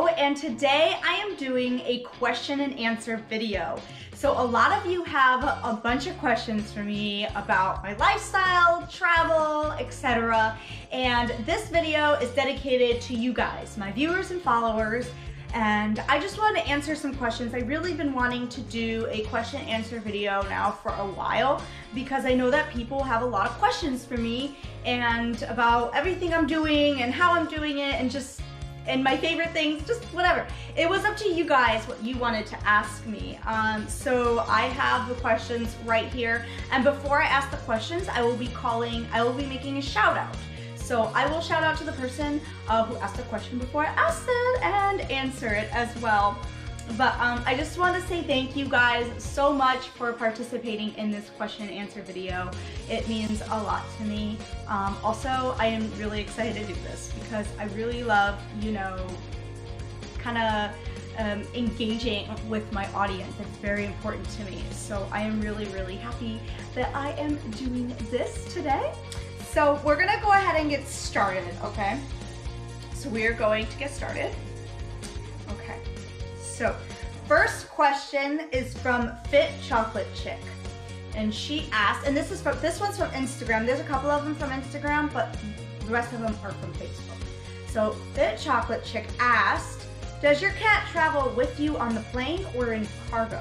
Ivko, and today I am doing a question and answer video. So a lot of you have a bunch of questions for me about my lifestyle, travel, etc. And this video is dedicated to you guys, my viewers and followers. And I just wanted to answer some questions. I've really been wanting to do a question and answer video now for a while because I know that people have a lot of questions for me and about everything I'm doing and how I'm doing it and my favorite things, just whatever. It was up to you guys what you wanted to ask me. So I have the questions right here. And before I ask the questions, I will be making a shout out. So I will shout out to the person who asked the question before I asked it and answer it as well. But I just want to say thank you guys so much for participating in this question and answer video. It means a lot to me. Also, I am really excited to do this because I really love, kind of engaging with my audience. It's very important to me. So I am really, really happy that I am doing this today. So we're gonna go ahead and get started, okay? So we are going to get started. Okay, so first question is from Fit Chocolate Chick. And she asked, and this one's from Instagram. There's a couple of them from Instagram, but the rest of them are from Facebook. So Fit Chocolate Chick asked, does your cat travel with you on the plane or in cargo?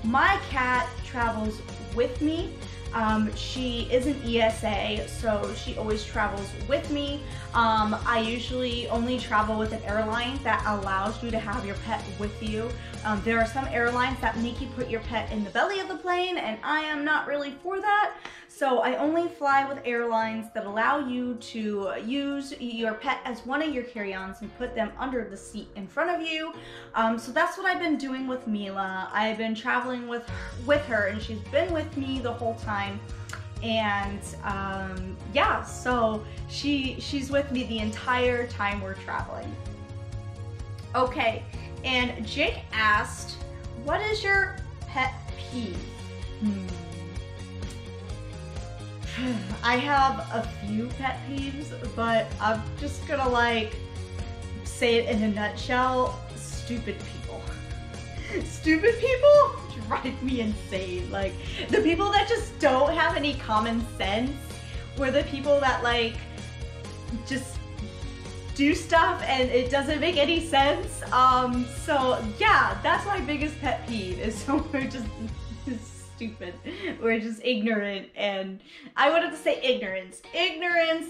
My cat travels with me. She is an ESA, so she always travels with me. I usually only travel with an airline that allows you to have your pet with you. There are some airlines that make you put your pet in the belly of the plane, and I am not really for that. So I only fly with airlines that allow you to use your pet as one of your carry-ons and put them under the seat in front of you. So that's what I've been doing with Mila. I've been traveling with her, and she's been with me the whole time. And yeah, so she's with me the entire time we're traveling. Okay, and Jake asked, what is your pet peeve? I have a few pet peeves, but I'm just gonna say it in a nutshell. Stupid people. Stupid people drive me insane. Like, the people that just don't have any common sense, or the people that just do stuff and it doesn't make any sense. So yeah, that's my biggest pet peeve, is someone just stupid. We're just ignorant, and I wanted to say ignorance,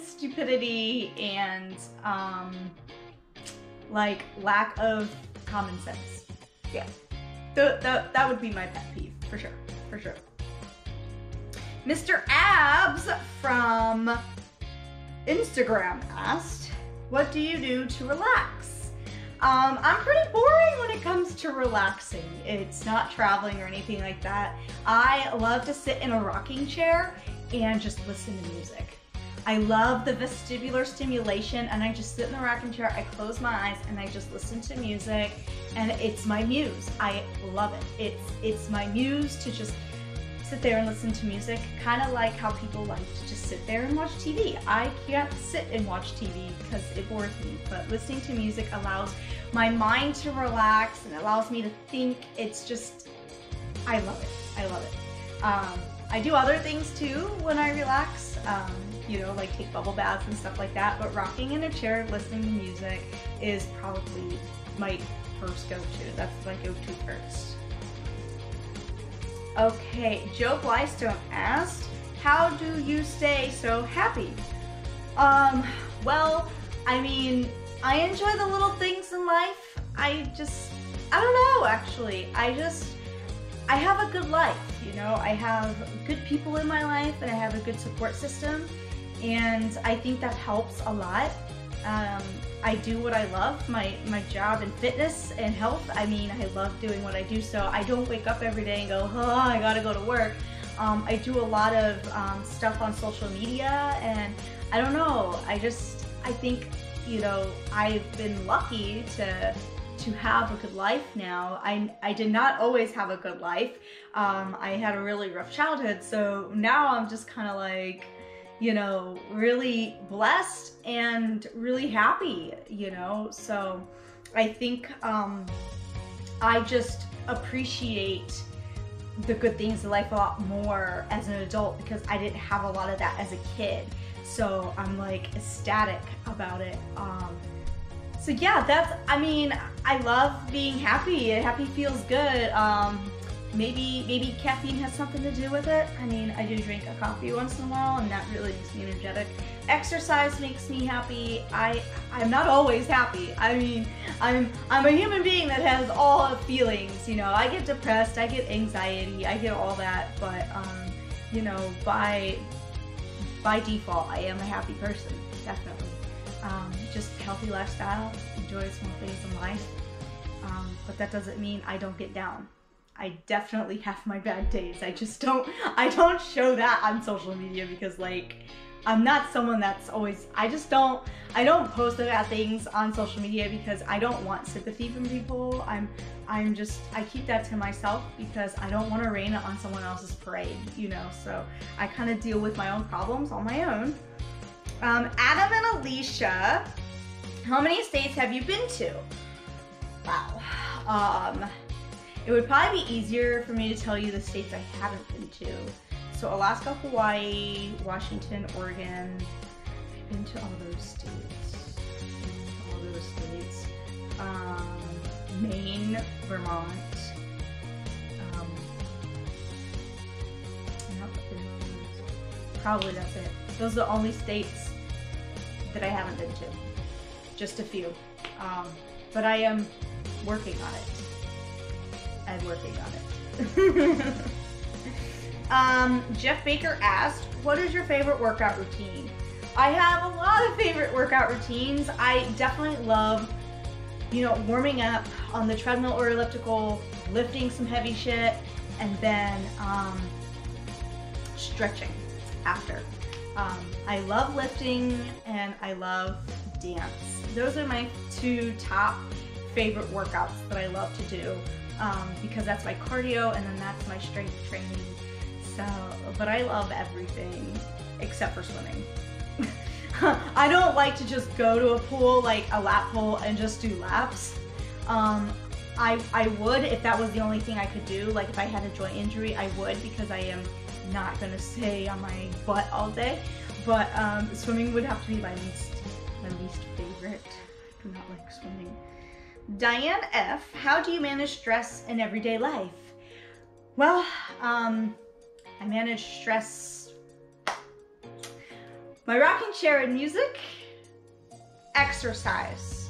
stupidity, and lack of common sense. Yeah, that would be my pet peeve for sure. Mr. Abs from Instagram asked, what do you do to relax? I'm pretty boring when it comes to relaxing. It's not traveling or anything like that. I love to sit in a rocking chair and just listen to music. I love the vestibular stimulation, and I just sit in the rocking chair, I close my eyes, and I just listen to music, and it's my muse. I love it. It's my muse to just sit there and listen to music, kind of like how people like to just sit there and watch TV. I can't sit and watch TV because it bores me, but listening to music allows my mind to relax and allows me to think. It's just, I love it. I do other things too when I relax, like take bubble baths and stuff like that, but rocking in a chair, listening to music is probably my first go-to. That's my go-to first. Okay, Joe Blystone asked, how do you stay so happy? Well, I mean, I enjoy the little things in life. I don't know, actually. I have a good life, I have good people in my life, and I have a good support system, and I think that helps a lot. I do what I love, my job in fitness and health. I mean, I love doing what I do, so I don't wake up every day and go, oh, I gotta go to work. I do a lot of stuff on social media, and I don't know, I think, I've been lucky to have a good life now. I did not always have a good life. I had a really rough childhood, so now I'm just kind of really blessed and really happy, so I think I just appreciate the good things in life a lot more as an adult because I didn't have a lot of that as a kid. So I'm like ecstatic about it. So yeah, I mean, I love being happy. Happy feels good. Maybe caffeine has something to do with it. I mean, I do drink a coffee once in a while and that really makes me energetic. Exercise makes me happy. I'm not always happy. I mean, I'm a human being that has all the feelings, you know. I get depressed, I get anxiety, I get all that, but you know, by default, I am a happy person, definitely. Just healthy lifestyle, enjoy small things in life, but that doesn't mean I don't get down. I definitely have my bad days. I don't show that on social media because like, I'm not someone that's always, I don't post the bad things on social media because I don't want sympathy from people. I keep that to myself because I don't want to rain it on someone else's parade, you know, so I kind of deal with my own problems on my own. Adam and Alicia, how many states have you been to? Wow. It would probably be easier for me to tell you the states I haven't been to. So Alaska, Hawaii, Washington, Oregon. I've been to all those states. Maine, Vermont. Probably that's it. Those are the only states that I haven't been to. Just a few. But I am working on it. Jeff Baker asked, what is your favorite workout routine? I have a lot of favorite workout routines. I definitely love, you know, warming up on the treadmill or elliptical, lifting some heavy shit, and then stretching after. I love lifting and I love dance. Those are my two top favorite workouts that I love to do. Because that's my cardio and then that's my strength training. So, but I love everything except for swimming. I don't like to just go to a pool, like a lap pool, and just do laps. I would if that was the only thing I could do. Like if I had a joint injury, I would, because I am not gonna stay on my butt all day. But swimming would have to be my least favorite. I do not like swimming. Diane F., how do you manage stress in everyday life? Well, I manage stress, my rocking chair and music, exercise,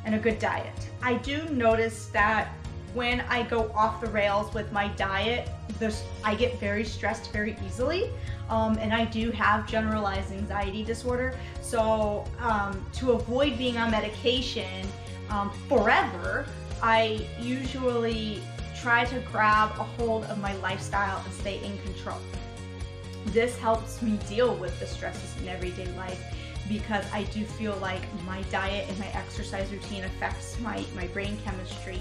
and a good diet. I do notice that when I go off the rails with my diet, I get very stressed very easily, and I do have generalized anxiety disorder. So to avoid being on medication forever, I usually try to grab a hold of my lifestyle and stay in control. This helps me deal with the stresses in everyday life because I do feel like my diet and my exercise routine affects my brain chemistry.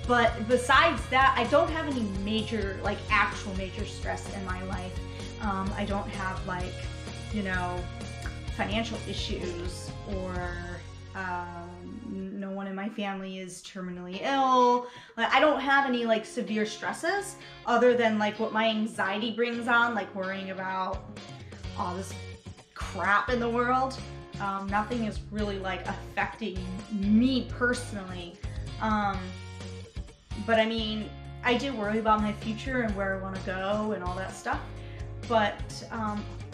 But besides that, I don't have any major, like actual major stress in my life. I don't have like, you know, financial issues, or no one in my family is terminally ill. Like, I don't have any like severe stresses other than like what my anxiety brings on, like worrying about all this crap in the world. Nothing is really like affecting me personally. But I mean, I do worry about my future and where I want to go and all that stuff. But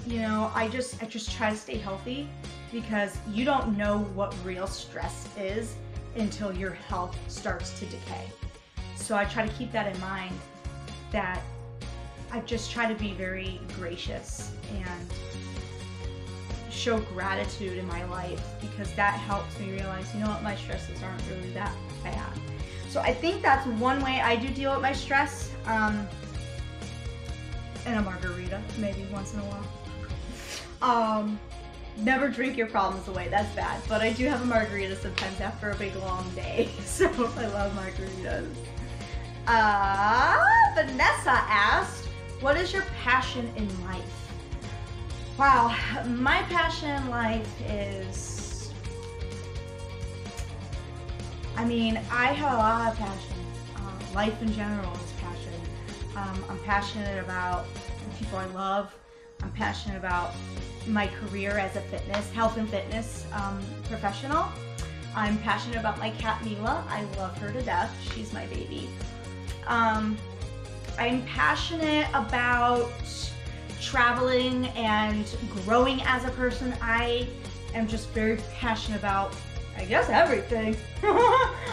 you know, I just try to stay healthy, because you don't know what real stress is until your health starts to decay. So I try to keep that in mind, that I just try to be very gracious and show gratitude in my life, because that helps me realize, you know what, my stresses aren't really that bad. So I think that's one way I do deal with my stress. And a margarita, maybe once in a while. Never drink your problems away, that's bad. But I do have a margarita sometimes after a big long day. So I love margaritas. Vanessa asked, what is your passion in life? Wow, my passion in life is I mean, I have a lot of passion. Life in general is passion. I'm passionate about the people I love. I'm passionate about my career as a health and fitness professional. I'm passionate about my cat Mila. I love her to death. She's my baby. I'm passionate about traveling and growing as a person. I am just very passionate about, I guess, everything.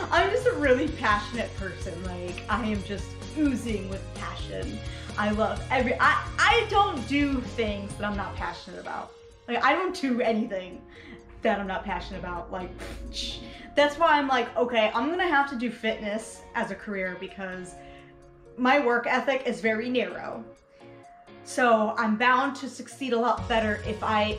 I'm just a really passionate person. Like, I am just oozing with passion. I love I don't do things that I'm not passionate about. Like, I don't do anything that I'm not passionate about. Like, that's why I'm like, okay, I'm gonna have to do fitness as a career because my work ethic is very narrow. So I'm bound to succeed a lot better if I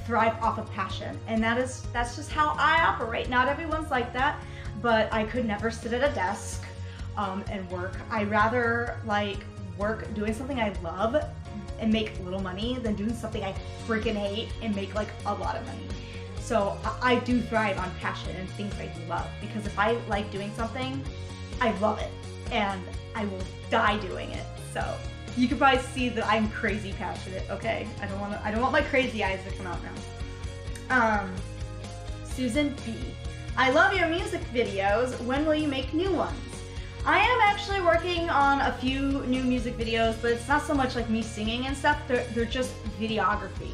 thrive off of passion. And that's just how I operate. Not everyone's like that, but I could never sit at a desk and work. I rather like work doing something I love and make little money than doing something I freaking hate and make like a lot of money. So I do thrive on passion and things I love, because if I like doing something, I love it and I will die doing it. So you can probably see that I'm crazy passionate. Okay, I don't want my crazy eyes to come out now. Susan B. I love your music videos. When will you make new ones? I am actually working on a few new music videos, but it's not so much like me singing and stuff. They're just videography.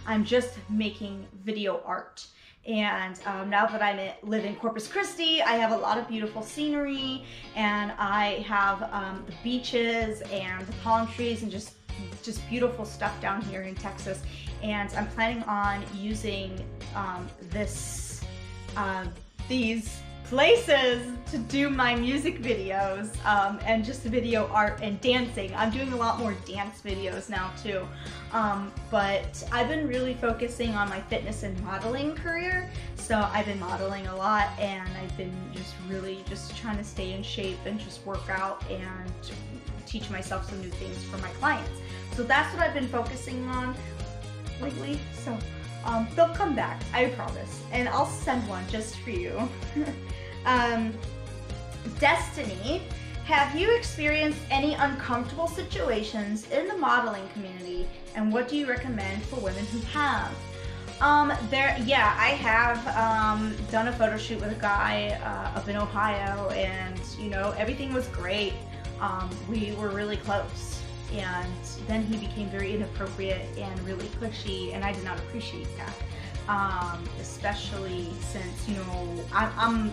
I'm just making video art. And now that I live in Corpus Christi, I have a lot of beautiful scenery, and I have the beaches and the palm trees and just beautiful stuff down here in Texas. And I'm planning on using these places to do my music videos and just video art and dancing. I'm doing a lot more dance videos now too. But I've been really focusing on my fitness and modeling career. So I've been modeling a lot, and I've been just really just trying to stay in shape and just work out and teach myself some new things for my clients. So that's what I've been focusing on lately. So they'll come back, I promise. And I'll send one just for you. Destiny, have you experienced any uncomfortable situations in the modeling community, and what do you recommend for women who have? Yeah, I have done a photo shoot with a guy up in Ohio, and you know, everything was great. We were really close, and then he became very inappropriate and really pushy, and I did not appreciate that. Especially since, you know, I'm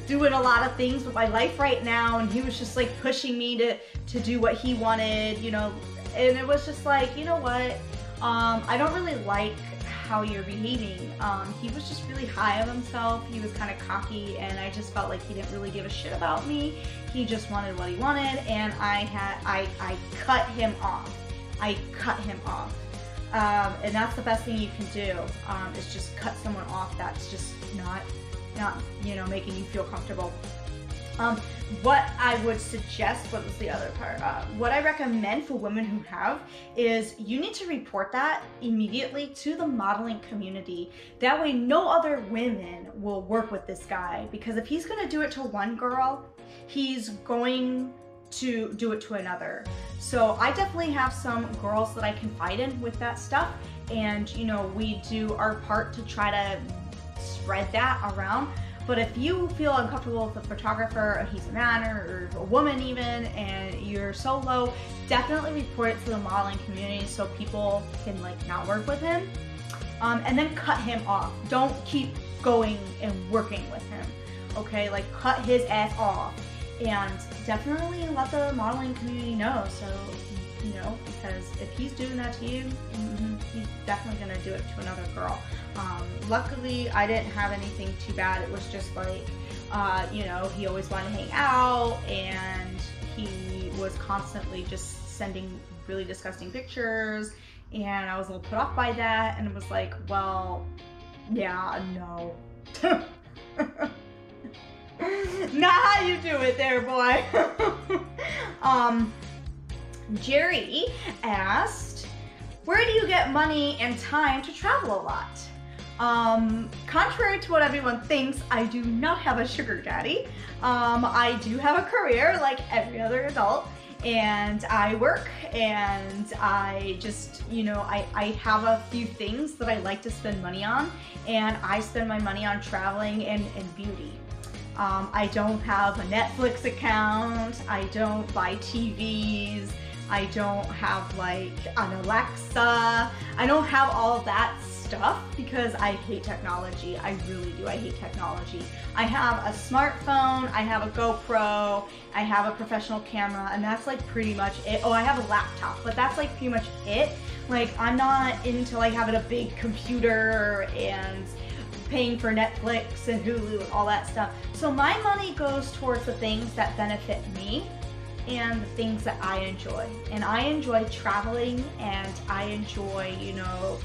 doing a lot of things with my life right now, and he was just like pushing me to do what he wanted, you know, and it was just like, you know what, I don't really like how you're behaving. He was just really high of himself. He was kind of cocky, and I just felt like he didn't really give a shit about me. He just wanted what he wanted, and I cut him off. I cut him off. And that's the best thing you can do, is just cut someone off that's just not, you know, making you feel comfortable. What I would suggest, what was the other part? What I recommend for women who have is you need to report that immediately to the modeling community. That way no other women will work with this guy, because if he's gonna do it to one girl, he's going to do it to another. So I definitely have some girls that I confide in with that stuff, and you know, we do our part to try to spread that around. But if you feel uncomfortable with a photographer, and he's a man or a woman even, and you're solo, definitely report it to the modeling community so people can like not work with him. And then cut him off. Don't keep going and working with him. Okay, like cut his ass off. And definitely let the modeling community know, so, you know, because if he's doing that to you, he's definitely gonna do it to another girl. Luckily, I didn't have anything too bad. It was just like, you know, he always wanted to hang out, and he was constantly just sending really disgusting pictures, and I was a little put off by that, and it was like, well, yeah, no. Not how you do it there, boy. Jerry asked, where do you get money and time to travel a lot? Contrary to what everyone thinks, I do not have a sugar daddy. I do have a career like every other adult, and I work, and I just, you know, I have a few things that I like to spend money on, and I spend my money on traveling and beauty. I don't have a Netflix account, I don't buy TVs, I don't have like an Alexa, I don't have all of that stuff because I hate technology. I really do, I hate technology. I have a smartphone, I have a GoPro, I have a professional camera, and that's like pretty much it. Oh, I have a laptop, but that's like pretty much it. Like, I'm not into like having a big computer and paying for Netflix and Hulu and all that stuff. So my money goes towards the things that benefit me and the things that I enjoy. And I enjoy traveling, and I enjoy, you know,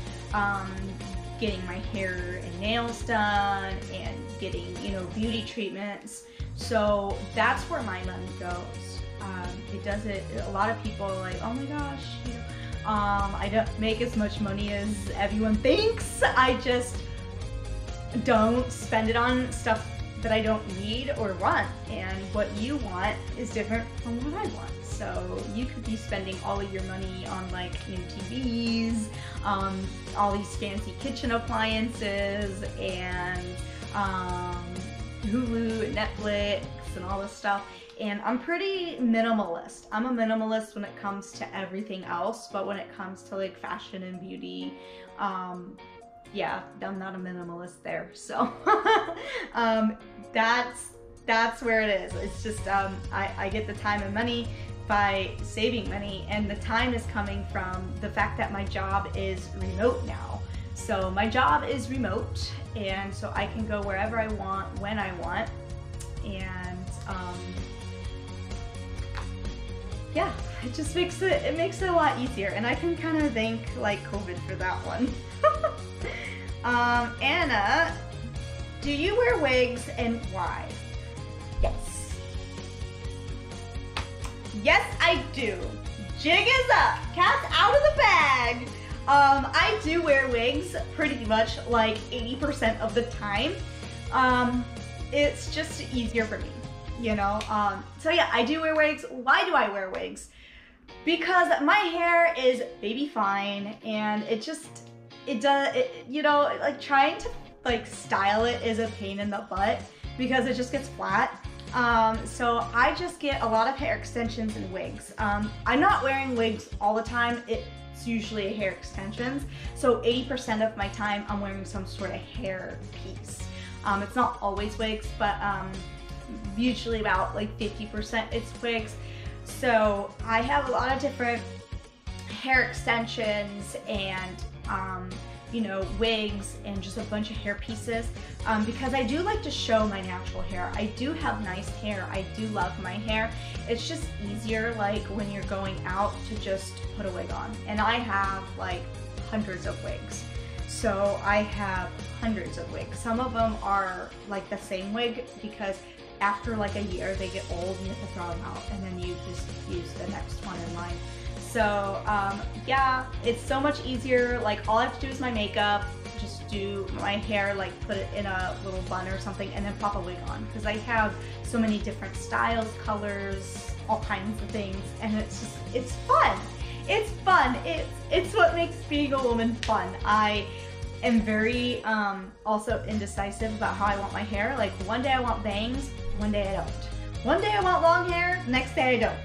getting my hair and nails done and getting, you know, beauty treatments. So that's where my money goes. It doesn't, a lot of people are like, oh my gosh, you know, I don't make as much money as everyone thinks. I just don't spend it on stuff that I don't need or want, and what you want is different from what I want. So you could be spending all of your money on like new TVs, all these fancy kitchen appliances, and Hulu and Netflix and all this stuff. And I'm pretty minimalist. I'm a minimalist when it comes to everything else, but when it comes to like fashion and beauty, yeah, I'm not a minimalist there. So that's where it is. It's just I get the time and money by saving money, and the time is coming from the fact that my job is remote now. So my job is remote, and so I can go wherever I want, when I want, and yeah, it just makes it a lot easier, and I can kind of thank like COVID for that one. Anna, do you wear wigs, and why? Yes. Yes, I do. Jig is up. Cat's out of the bag. I do wear wigs pretty much like 80% of the time. It's just easier for me, you know? So yeah, I do wear wigs. Why do I wear wigs? Because my hair is baby fine, and you know, like trying to like style it is a pain in the butt because it just gets flat. So I just get a lot of hair extensions and wigs. I'm not wearing wigs all the time. It's usually hair extensions. So 80% of my time I'm wearing some sort of hair piece. It's not always wigs, but usually about like 50% it's wigs. So I have a lot of different hair extensions and you know, wigs and just a bunch of hair pieces because I do like to show my natural hair. I do have nice hair. I do love my hair. It's just easier like when you're going out to just put a wig on. And I have like hundreds of wigs. So I have hundreds of wigs. Some of them are like the same wig because after like a year they get old and you have to throw them out, and then you just use the next one in line. So yeah, it's so much easier. Like all I have to do is my makeup, just do my hair, like put it in a little bun or something, and then pop a wig on, because I have so many different styles, colors, all kinds of things, and it's just, it's fun. It's fun. It's what makes being a woman fun. I am very also indecisive about how I want my hair. Like one day I want bangs, one day I don't. One day I want long hair, next day I don't.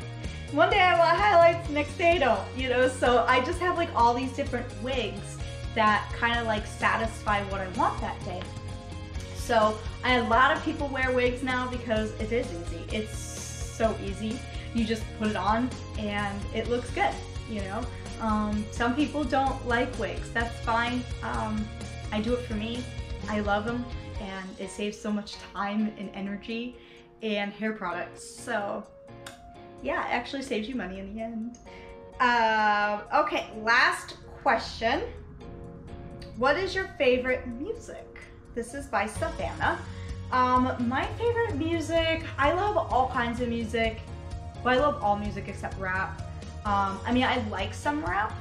One day I want highlights, next day I don't, you know? So I just have like all these different wigs that kind of like satisfy what I want that day. So a lot of people wear wigs now because it is easy. It's so easy. You just put it on and it looks good, you know? Some people don't like wigs, that's fine. I do it for me. I love them, and it saves so much time and energy and hair products. So yeah, it actually saves you money in the end. Okay, last question. What is your favorite music? This is by Savannah. My favorite music, I love all kinds of music. Well, I love all music except rap. I mean, I like some rap,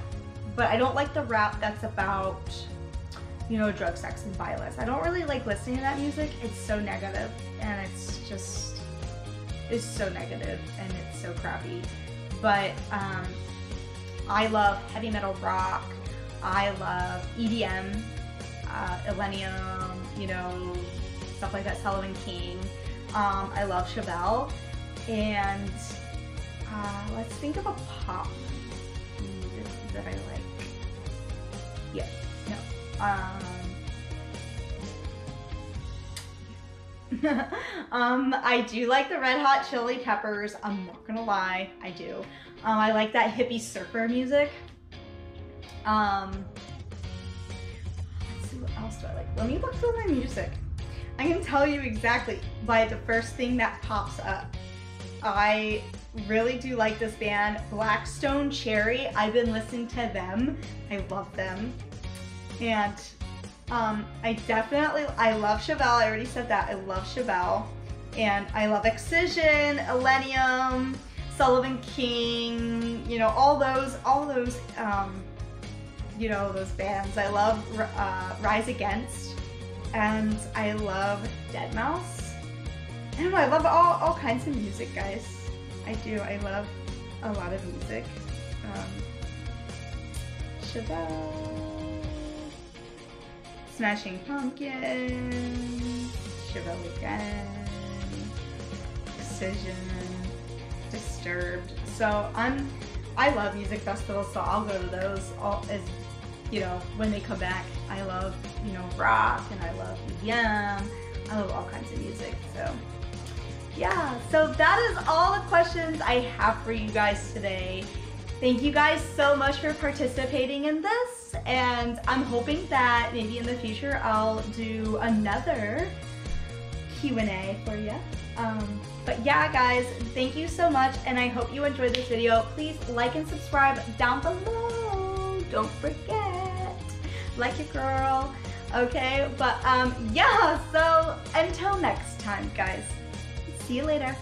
but I don't like the rap that's about, you know, drug, sex, and violence. I don't really like listening to that music. It's so negative, and it's so negative, and it's so crappy. But I love heavy metal rock. I love EDM, Illenium, you know, stuff like that, Sullivan King. I love Chevelle, and let's think of a pop music that I like. Yeah, no. I do like the Red Hot Chili Peppers. I'm not gonna lie, I do. I like that hippie surfer music. Let's see, what else do I like? Let me look through my music. I can tell you exactly by the first thing that pops up. I really do like this band, Blackstone Cherry. I've been listening to them. I love them. And I love Chevelle. I already said that. I love Chevelle. And I love Excision, Illenium, Sullivan King, you know, all those, you know, those bands. I love Rise Against, and I love Deadmau5. I don't know, I love all kinds of music, guys. I do. I love a lot of music. Chevelle, Smashing Pumpkins, Chevelle again, Excision, Disturbed. So I love music festivals, so I'll go to those as, you know, when they come back. I love, you know, rock, and I love EDM. I love all kinds of music. So yeah, so that is all the questions I have for you guys today. Thank you guys so much for participating in this, and I'm hoping that maybe in the future I'll do another Q&A for you. But yeah, guys, thank you so much, and I hope you enjoyed this video. Please like and subscribe down below. Don't forget, like your girl, okay? But yeah, so until next time, guys, see you later.